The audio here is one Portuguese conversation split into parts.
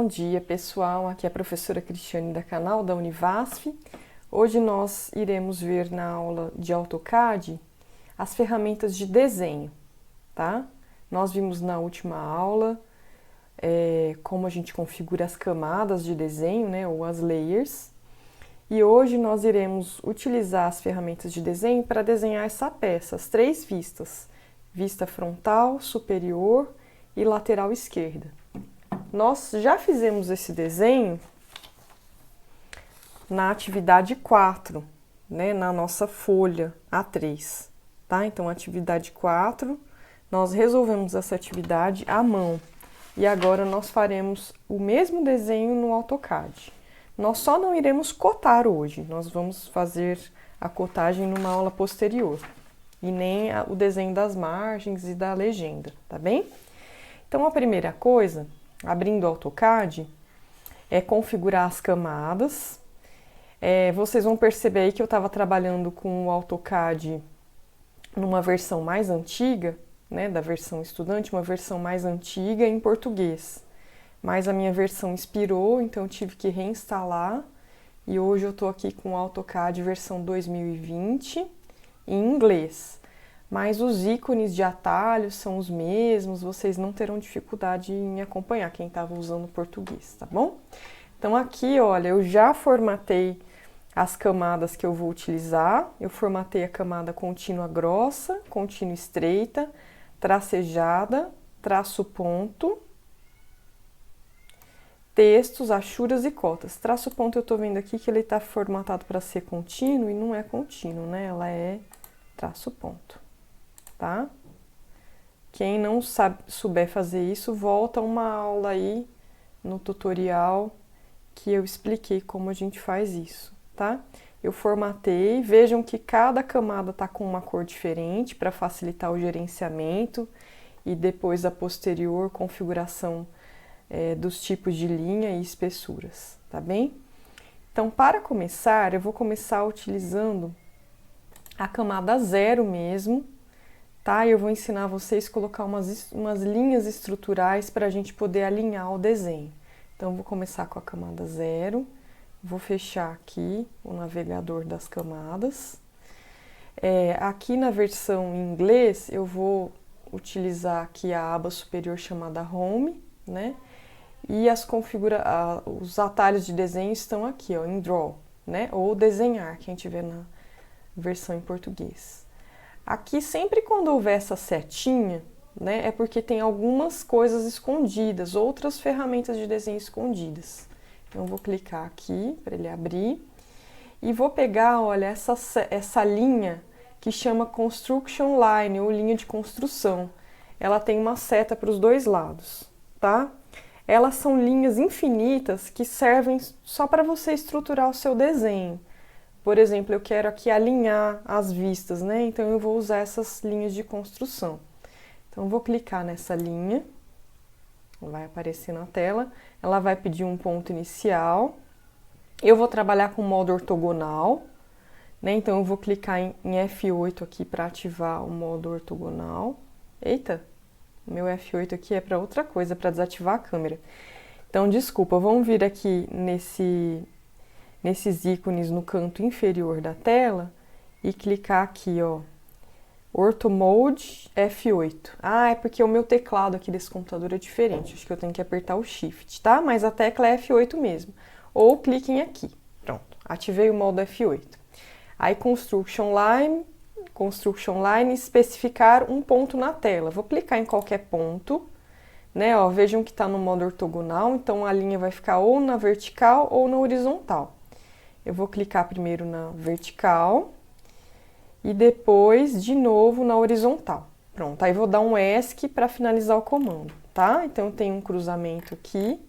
Bom dia, pessoal. Aqui é a professora Cristiane da canal da Univasf. Hoje nós iremos ver na aula de AutoCAD as ferramentas de desenho, tá? Nós vimos na última aula como a gente configura as camadas de desenho, né, ou as layers. E hoje nós iremos utilizar as ferramentas de desenho para desenhar essa peça, as três vistas: vista frontal, superior e lateral esquerda. Nós já fizemos esse desenho na atividade 4, né, na nossa folha A3, tá? Então, atividade 4, nós resolvemos essa atividade à mão. E agora nós faremos o mesmo desenho no AutoCAD. Nós só não iremos cotar hoje, nós vamos fazer a cotagem numa aula posterior. E nem o desenho das margens e da legenda, tá bem? Então, a primeira coisa, abrindo o AutoCAD, é configurar as camadas. Vocês vão perceber aí que eu estava trabalhando com o AutoCAD numa versão mais antiga, né, da versão estudante, uma versão mais antiga em português. Mas a minha versão expirou, então eu tive que reinstalar. E hoje eu estou aqui com o AutoCAD versão 2020 em inglês. Mas os ícones de atalhos são os mesmos, vocês não terão dificuldade em acompanhar quem estava usando português, tá bom? Então aqui, olha, eu já formatei as camadas que eu vou utilizar. Eu formatei a camada contínua grossa, contínua estreita, tracejada, traço ponto, textos, achuras e cotas. Traço ponto eu tô vendo aqui que ele está formatado para ser contínuo e não é contínuo, né? Ela é traço ponto. Tá? Quem não souber fazer isso, volta uma aula aí no tutorial que eu expliquei como a gente faz isso, tá? Eu formatei, vejam que cada camada tá com uma cor diferente para facilitar o gerenciamento e depois a posterior configuração dos tipos de linha e espessuras, tá bem? Então, para começar, eu vou começar utilizando a camada 0 mesmo, tá? Eu vou ensinar vocês a colocar umas linhas estruturais para a gente poder alinhar o desenho. Então, eu vou começar com a camada 0, vou fechar aqui o navegador das camadas. Aqui na versão em inglês, eu vou utilizar aqui a aba superior chamada Home, né? E os atalhos de desenho estão aqui, ó, em Draw, né? Ou Desenhar, quem tiver na versão em português. Aqui, sempre quando houver essa setinha, né, é porque tem algumas coisas escondidas, outras ferramentas de desenho escondidas. Então, eu vou clicar aqui para ele abrir e vou pegar, olha, essa linha que chama Construction Line, ou linha de construção. Ela tem uma seta para os dois lados, tá? Elas são linhas infinitas que servem só para você estruturar o seu desenho. Por exemplo, eu quero aqui alinhar as vistas, né? Então, eu vou usar essas linhas de construção. Então, eu vou clicar nessa linha, vai aparecer na tela, ela vai pedir um ponto inicial. Eu vou trabalhar com modo ortogonal, né? Então, eu vou clicar em F8 aqui para ativar o modo ortogonal. Eita, meu F8 aqui é para outra coisa, para desativar a câmera. Então, desculpa, vamos vir aqui nesses ícones no canto inferior da tela e clicar aqui, ó, Ortho Mode F8. Ah, é porque o meu teclado aqui desse computador é diferente, acho que eu tenho que apertar o Shift, tá? Mas a tecla é F8 mesmo. Ou cliquem aqui, pronto, ativei o modo F8. Aí Construction Line, especificar um ponto na tela. Vou clicar em qualquer ponto, né? Ó, vejam que está no modo ortogonal, então a linha vai ficar ou na vertical ou na horizontal. Eu vou clicar primeiro na vertical e depois de novo na horizontal. Pronto, aí vou dar um ESC para finalizar o comando, tá? Então, eu tenho um cruzamento aqui,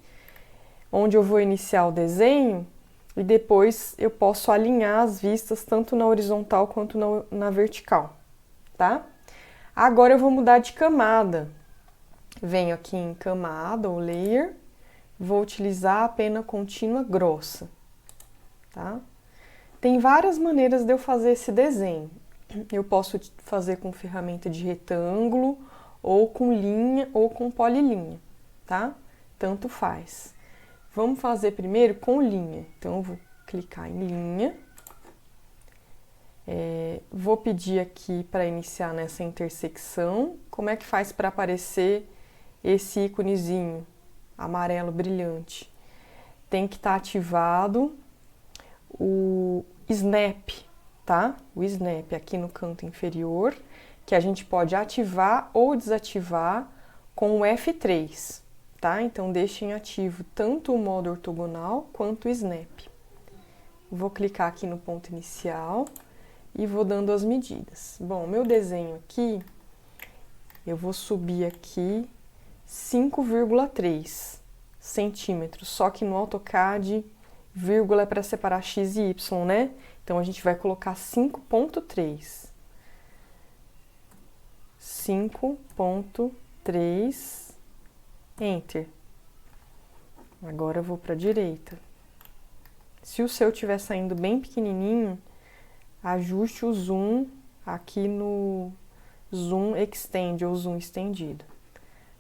onde eu vou iniciar o desenho e depois eu posso alinhar as vistas tanto na horizontal quanto na vertical, tá? Agora eu vou mudar de camada. Venho aqui em camada ou layer, vou utilizar a pena contínua grossa. Tá? Tem várias maneiras de eu fazer esse desenho. Eu posso fazer com ferramenta de retângulo, ou com linha, ou com polilinha, tá? Tanto faz. Vamos fazer primeiro com linha. Então, eu vou clicar em linha. Vou pedir aqui para iniciar nessa intersecção. Como é que faz para aparecer esse íconezinho amarelo brilhante? Tem que estar ativado o Snap, tá? O Snap aqui no canto inferior, que a gente pode ativar ou desativar com o F3, tá? Então, deixem ativo tanto o modo ortogonal quanto o Snap. Vou clicar aqui no ponto inicial e vou dando as medidas. Bom, meu desenho aqui, eu vou subir aqui 5,3 centímetros, só que no AutoCAD, vírgula é para separar x e y, né? Então, a gente vai colocar 5,3. 5,3, Enter. Agora eu vou para a direita. Se o seu estiver saindo bem pequenininho, ajuste o zoom aqui no Zoom Extend ou Zoom estendido.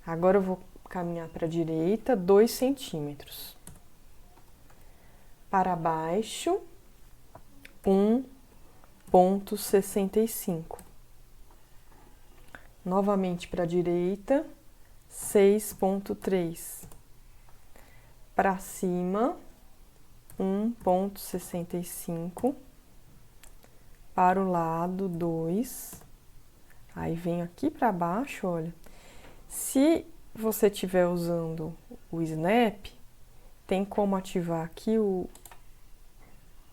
Agora eu vou caminhar para a direita, 2 centímetros. Para baixo, 1,65. Novamente para a direita, 6,3. Para cima, 1,65. Para o lado, 2. Aí venho aqui para baixo, olha. Se você estiver usando o Snap, tem como ativar aqui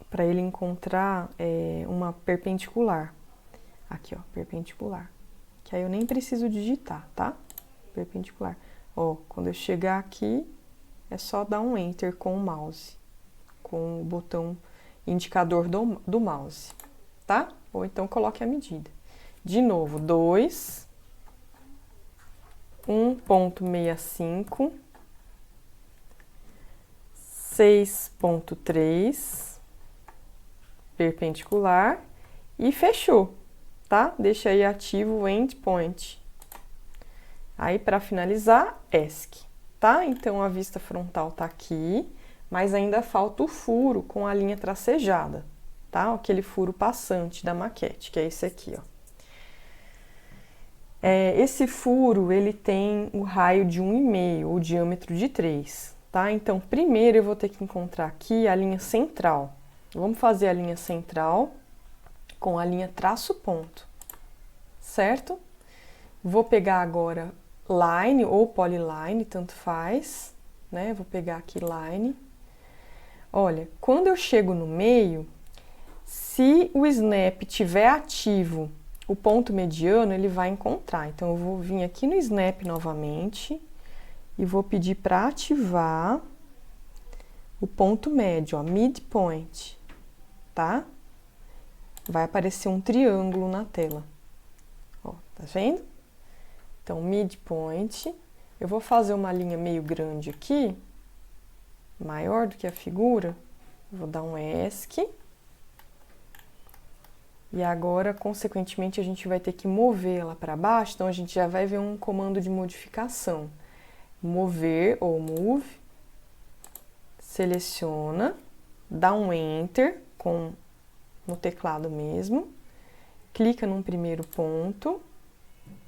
para ele encontrar uma perpendicular. Aqui, ó, perpendicular. Que aí eu nem preciso digitar, tá? Perpendicular. Ó, quando eu chegar aqui, é só dar um Enter com o mouse, com o botão indicador do mouse, tá? Ou então coloque a medida. De novo, 2, 1,65, 6,3, perpendicular e fechou, tá? Deixa aí ativo o Endpoint. Aí, para finalizar, ESC, tá? Então, a vista frontal tá aqui, mas ainda falta o furo com a linha tracejada, tá? Aquele furo passante da maquete, que é esse aqui, ó. Esse furo, ele tem o raio de 1,5, ou diâmetro de 3, tá? Então, primeiro eu vou ter que encontrar aqui a linha central. Vamos fazer a linha central com a linha traço ponto, certo? Vou pegar agora line ou polyline, tanto faz, né? Vou pegar aqui line. Olha, quando eu chego no meio, se o Snap tiver ativo o ponto mediano, ele vai encontrar. Então, eu vou vir aqui no Snap novamente e vou pedir para ativar o ponto médio, ó, midpoint, tá? Vai aparecer um triângulo na tela. Ó, tá vendo? Então, midpoint. Eu vou fazer uma linha meio grande aqui, maior do que a figura. Vou dar um ESC. E agora, consequentemente, a gente vai ter que mover ela para baixo, então a gente já vai ver um comando de modificação. Mover ou move, seleciona, dá um Enter no teclado mesmo, clica num primeiro ponto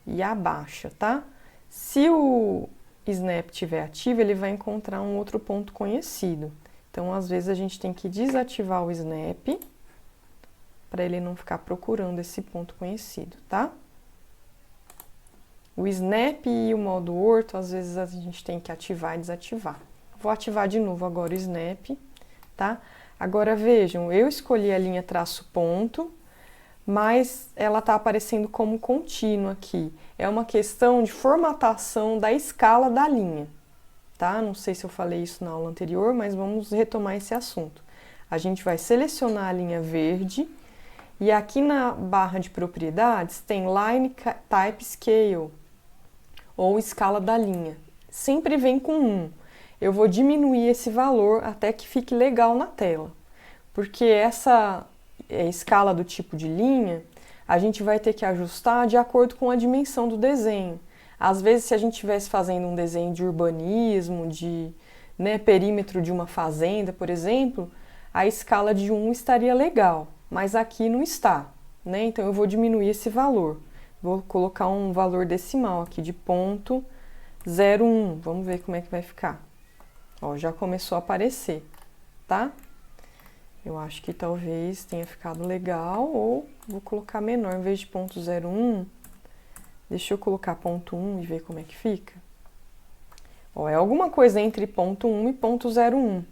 e abaixa, tá? Se o Snap estiver ativo, ele vai encontrar um outro ponto conhecido. Então, às vezes, a gente tem que desativar o Snap para ele não ficar procurando esse ponto conhecido, tá? O Snap e o modo orto, às vezes a gente tem que ativar e desativar. Vou ativar de novo agora o Snap, tá? Agora vejam, eu escolhi a linha traço ponto, mas ela tá aparecendo como contínua aqui. É uma questão de formatação da escala da linha, tá? Não sei se eu falei isso na aula anterior, mas vamos retomar esse assunto. A gente vai selecionar a linha verde. E aqui na barra de propriedades tem Line Type Scale, ou escala da linha. Sempre vem com 1. Eu vou diminuir esse valor até que fique legal na tela. Porque essa escala do tipo de linha, a gente vai ter que ajustar de acordo com a dimensão do desenho. Às vezes, se a gente estivesse fazendo um desenho de urbanismo, de né, perímetro de uma fazenda, por exemplo, a escala de 1 estaria legal, mas aqui não está, né? Então eu vou diminuir esse valor. Vou colocar um valor decimal aqui de 0,01. Vamos ver como é que vai ficar. Ó, já começou a aparecer, tá? Eu acho que talvez tenha ficado legal, ou vou colocar menor, em vez de 0,01, deixa eu colocar 0,1 e ver como é que fica. Ó, é alguma coisa entre 0,1 e 0,01,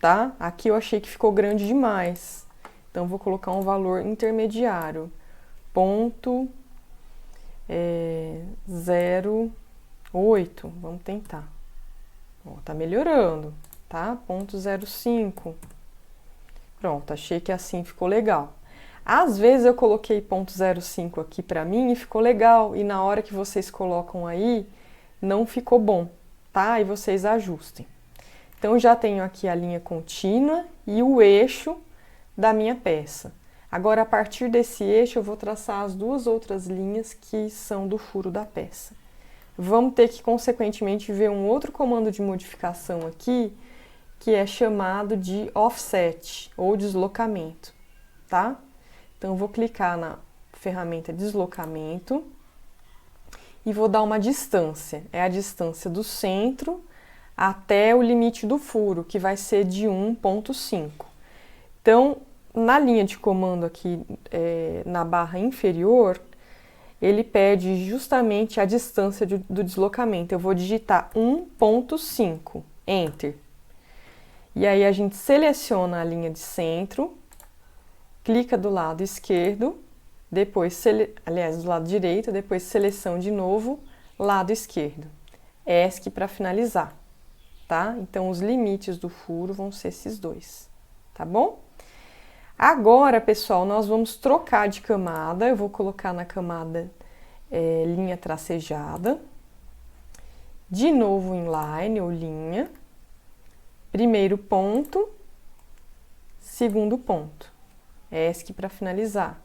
tá? Aqui eu achei que ficou grande demais, então vou colocar um valor intermediário, 0,08, vamos tentar. Ó, tá melhorando, tá? 0,05. Pronto, achei que assim ficou legal. Às vezes eu coloquei 0,05 aqui pra mim e ficou legal, e na hora que vocês colocam aí, não ficou bom, tá? E vocês ajustem. Então, já tenho aqui a linha contínua e o eixo da minha peça. Agora, a partir desse eixo, eu vou traçar as duas outras linhas que são do furo da peça. Vamos ter que, consequentemente, ver um outro comando de modificação aqui, que é chamado de offset, ou deslocamento, tá? Então, eu vou clicar na ferramenta deslocamento e vou dar uma distância. É a distância do centro até o limite do furo, que vai ser de 1,5. Então, na linha de comando aqui, na barra inferior, ele pede justamente a distância do deslocamento. Eu vou digitar 1,5, Enter. E aí a gente seleciona a linha de centro, clica do lado esquerdo, depois, do lado direito, depois seleção de novo, lado esquerdo. ESC para finalizar, tá? Então, os limites do furo vão ser esses dois, tá bom? Agora, pessoal, nós vamos trocar de camada. Eu vou colocar na camada linha tracejada, de novo inline ou linha, primeiro ponto, segundo ponto, ESC para finalizar.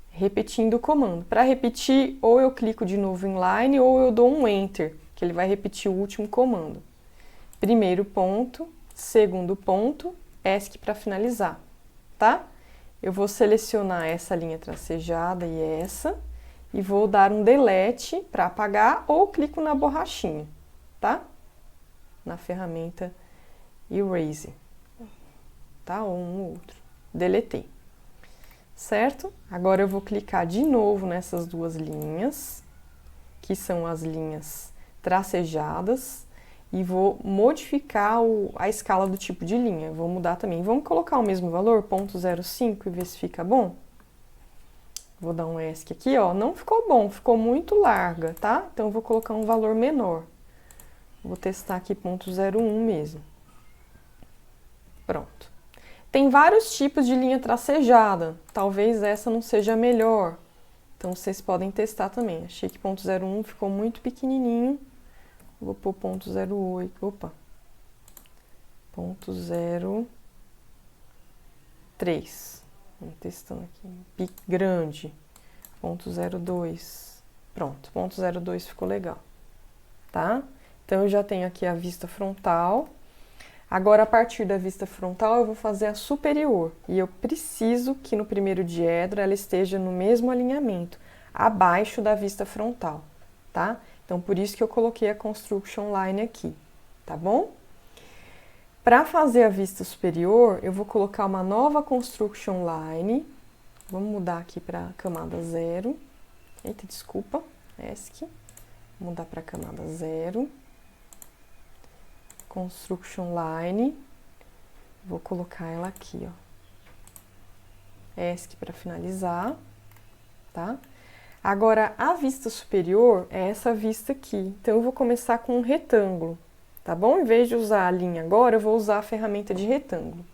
Repetindo o comando. Para repetir, ou eu clico de novo inline ou eu dou um Enter, que ele vai repetir o último comando. Primeiro ponto, segundo ponto, ESC para finalizar, tá? Eu vou selecionar essa linha tracejada e essa, e vou dar um delete para apagar, ou clico na borrachinha, tá? Na ferramenta Erase, tá? Ou um ou outro. Deletei. Certo? Agora eu vou clicar de novo nessas duas linhas, que são as linhas tracejadas, e vou modificar a escala do tipo de linha. Vou mudar também. Vamos colocar o mesmo valor, 0,05, e ver se fica bom? Vou dar um ESC aqui, ó. Não ficou bom, ficou muito larga, tá? Então, eu vou colocar um valor menor. Vou testar aqui 0,01 mesmo. Pronto. Tem vários tipos de linha tracejada. Talvez essa não seja a melhor. Então, vocês podem testar também. Achei que 0,01 ficou muito pequenininho. Vou pôr 0,08. Opa! 0,03. Vamos testando aqui. Grande. 0,02. Pronto, 0,02 ficou legal. Tá? Então, eu já tenho aqui a vista frontal. Agora, a partir da vista frontal, eu vou fazer a superior. E eu preciso que no primeiro diedro ela esteja no mesmo alinhamento, abaixo da vista frontal, tá? Então, por isso que eu coloquei a Construction Line aqui, tá bom? Para fazer a vista superior, eu vou colocar uma nova Construction Line. Vamos mudar aqui para camada 0. Eita, desculpa, ESC. Vou mudar para camada 0. Construction Line, vou colocar ela aqui, ó, ESC para finalizar, tá? Agora, a vista superior é essa vista aqui, então eu vou começar com um retângulo, tá bom? Em vez de usar a linha agora, eu vou usar a ferramenta de retângulo.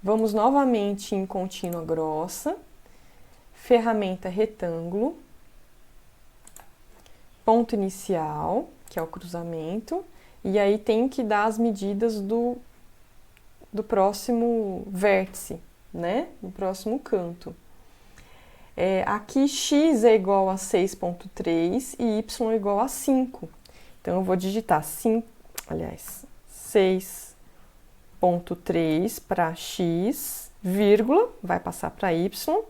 Vamos novamente em contínua grossa, ferramenta retângulo, ponto inicial, que é o cruzamento, e aí tenho que dar as medidas do próximo vértice, né? Do próximo canto. Aqui x é igual a 6,3 e y é igual a 5. Então, eu vou digitar 5, aliás, 6,3 para x, vírgula, vai passar para y,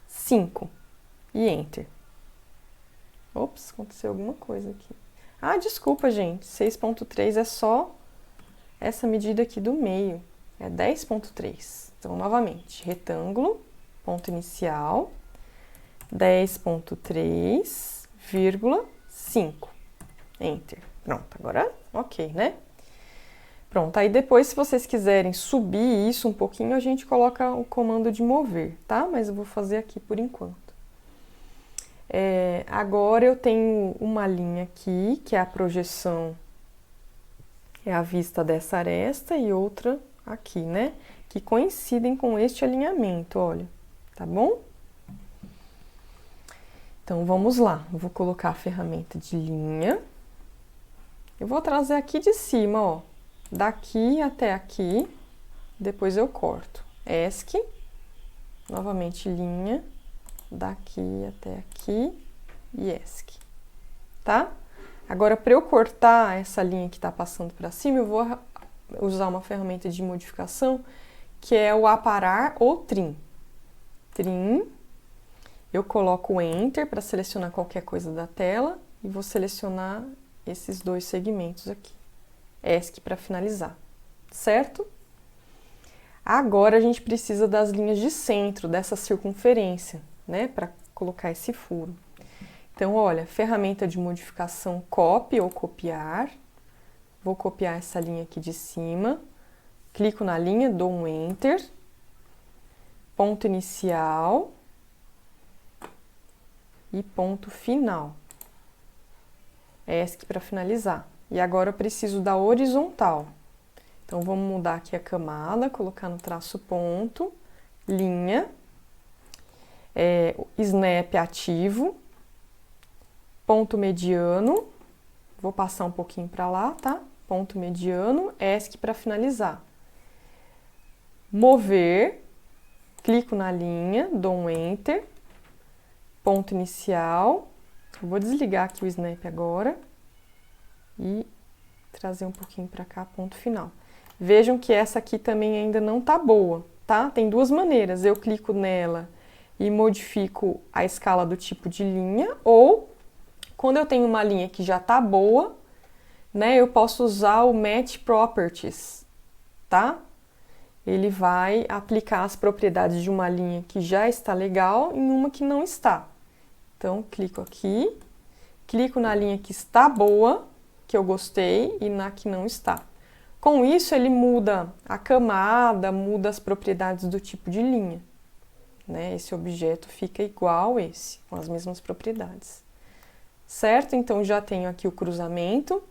5 e Enter. Ops, aconteceu alguma coisa aqui. Ah, desculpa, gente, 6,3 é só essa medida aqui do meio, é 10,3. Então, novamente, retângulo, ponto inicial, 10,3,5. Enter. Pronto, agora ok, né? Pronto, aí depois, se vocês quiserem subir isso um pouquinho, a gente coloca o comando de mover, tá? Mas eu vou fazer aqui por enquanto. Agora eu tenho uma linha aqui, que é a projeção, é a vista dessa aresta, e outra aqui, né? Que coincidem com este alinhamento, olha, tá bom? Então, vamos lá. Eu vou colocar a ferramenta de linha. Eu vou trazer aqui de cima, ó, daqui até aqui, depois eu corto. ESC, novamente linha, daqui até aqui e ESC, tá? Agora, para eu cortar essa linha que está passando para cima, eu vou usar uma ferramenta de modificação, que é o aparar ou trim. Trim, eu coloco o Enter para selecionar qualquer coisa da tela e vou selecionar esses dois segmentos aqui. ESC para finalizar, certo? Agora a gente precisa das linhas de centro, dessa circunferência, né, para colocar esse furo. Então, olha, ferramenta de modificação Copy ou copiar. Vou copiar essa linha aqui de cima, clico na linha, dou um Enter, ponto inicial e ponto final. ESC para finalizar. E agora eu preciso da horizontal. Então, vamos mudar aqui a camada, colocar no traço ponto, linha, snap ativo, ponto mediano, vou passar um pouquinho para lá, tá? Ponto mediano, ESC para finalizar. Mover, clico na linha, dou um Enter, ponto inicial. Eu vou desligar aqui o snap agora e trazer um pouquinho para cá, ponto final. Vejam que essa aqui também ainda não tá boa, tá? Tem duas maneiras, eu clico nela e modifico a escala do tipo de linha, ou quando eu tenho uma linha que já tá boa, né, eu posso usar o Match Properties, tá? Ele vai aplicar as propriedades de uma linha que já está legal em uma que não está. Então, clico aqui, clico na linha que está boa, que eu gostei, e na que não está. Com isso, ele muda a camada, muda as propriedades do tipo de linha, né? Esse objeto fica igual a esse, com as mesmas propriedades. Certo? Então, já tenho aqui o cruzamento,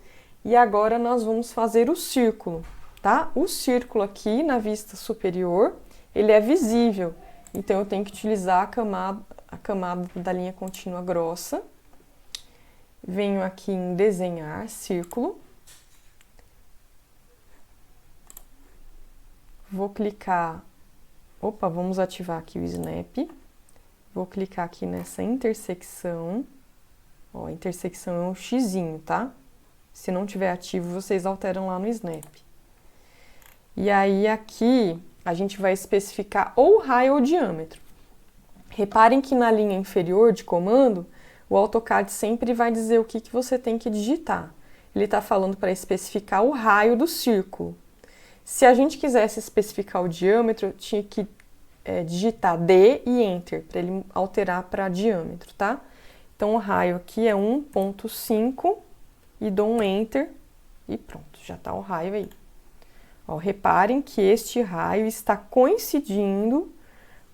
e agora nós vamos fazer o círculo, tá? O círculo aqui, na vista superior, ele é visível, então eu tenho que utilizar a camada da linha contínua grossa. Venho aqui em desenhar círculo. Vou clicar, vamos ativar aqui o snap. Vou clicar aqui nessa intersecção. Ó, a intersecção é um xizinho, tá? Se não tiver ativo, vocês alteram lá no snap. E aí aqui a gente vai especificar ou raio ou diâmetro. Reparem que na linha inferior de comando, o AutoCAD sempre vai dizer o que você tem que digitar. Ele está falando para especificar o raio do círculo. Se a gente quisesse especificar o diâmetro, tinha que digitar D e Enter, para ele alterar para diâmetro, tá? Então, o raio aqui é 1,5 e dou um Enter e pronto, já está o raio aí. Ó, reparem que este raio está coincidindo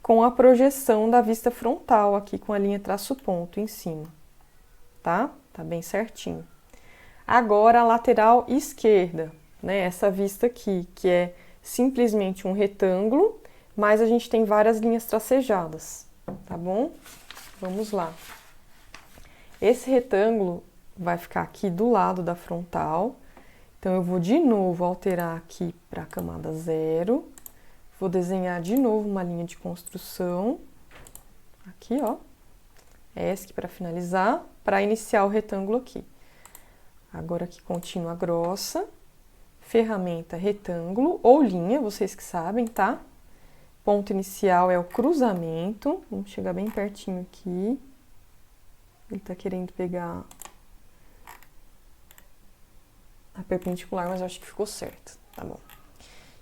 com a projeção da vista frontal aqui com a linha traço ponto em cima, tá? Tá bem certinho. Agora a lateral esquerda, né? Essa vista aqui, que é simplesmente um retângulo, mas a gente tem várias linhas tracejadas, tá bom? Vamos lá. Esse retângulo vai ficar aqui do lado da frontal, então eu vou de novo alterar aqui para a camada 0. Vou desenhar de novo uma linha de construção, aqui, ó, ESC para finalizar, para iniciar o retângulo aqui. Agora aqui contínua grossa, ferramenta retângulo ou linha, vocês que sabem, tá? Ponto inicial é o cruzamento. Vamos chegar bem pertinho aqui. Ele tá querendo pegar a perpendicular, mas eu acho que ficou certo, tá bom.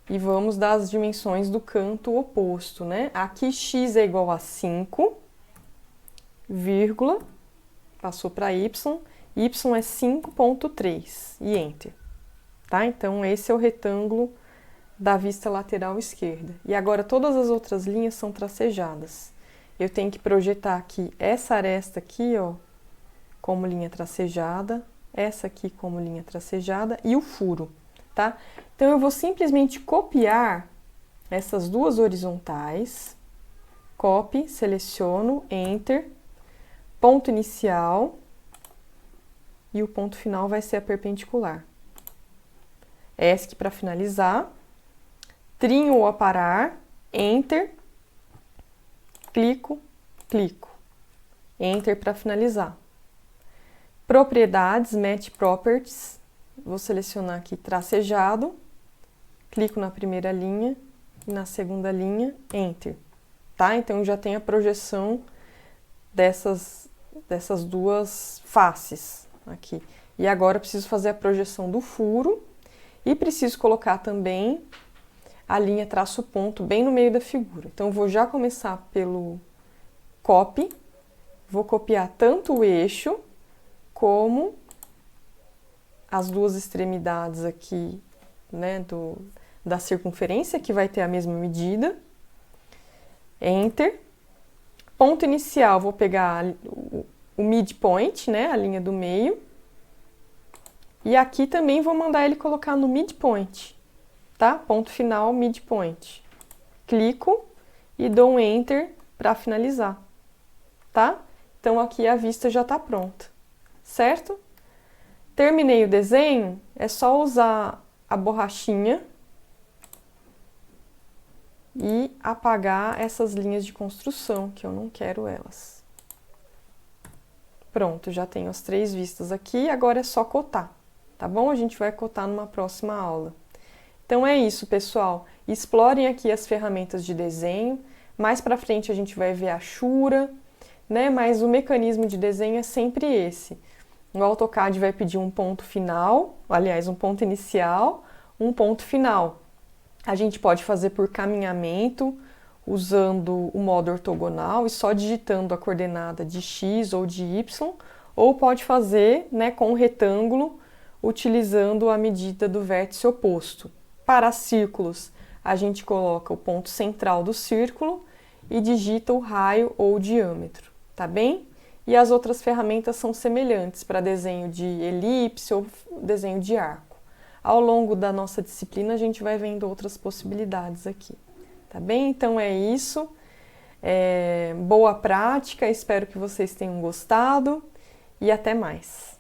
E vamos dar as dimensões do canto oposto, né? Aqui x é igual a 5, vírgula, passou para y é 5,3 e Enter, tá? Então, esse é o retângulo da vista lateral esquerda. E agora, todas as outras linhas são tracejadas. Eu tenho que projetar aqui essa aresta aqui, ó, como linha tracejada, essa aqui como linha tracejada e o furo, tá? Então, eu vou simplesmente copiar essas duas horizontais, copy, seleciono, Enter, ponto inicial, e o ponto final vai ser a perpendicular. ESC para finalizar, trinho ou aparar, Enter, clico, clico, Enter para finalizar. Propriedades, Match Properties, vou selecionar aqui tracejado, clico na primeira linha e na segunda linha, Enter, tá? Então, já tem a projeção dessas duas faces aqui. E agora eu preciso fazer a projeção do furo e preciso colocar também a linha traço ponto bem no meio da figura. Então, eu vou já começar pelo copy, vou copiar tanto o eixo como as duas extremidades aqui, né, da circunferência, que vai ter a mesma medida. Enter. Ponto inicial, vou pegar o midpoint, né, a linha do meio. E aqui também vou mandar ele colocar no midpoint, tá? Ponto final, midpoint. Clico e dou um Enter para finalizar, tá? Então, aqui a vista já está pronta, certo? Terminei o desenho, é só usar a borrachinha e apagar essas linhas de construção, que eu não quero elas. Pronto, já tenho as 3 vistas aqui, agora é só cotar, tá bom? A gente vai cotar numa próxima aula. Então é isso, pessoal. Explorem aqui as ferramentas de desenho. Mais pra frente a gente vai ver a Shura, né? Mas o mecanismo de desenho é sempre esse. O AutoCAD vai pedir um ponto final, aliás, um ponto inicial, um ponto final. A gente pode fazer por caminhamento, usando o modo ortogonal e só digitando a coordenada de x ou de y, ou pode fazer, né, com um retângulo, utilizando a medida do vértice oposto. Para círculos, a gente coloca o ponto central do círculo e digita o raio ou o diâmetro, tá bem? E as outras ferramentas são semelhantes para desenho de elipse ou desenho de arco. Ao longo da nossa disciplina, a gente vai vendo outras possibilidades aqui, tá bem? Então é isso. Boa prática, espero que vocês tenham gostado e até mais.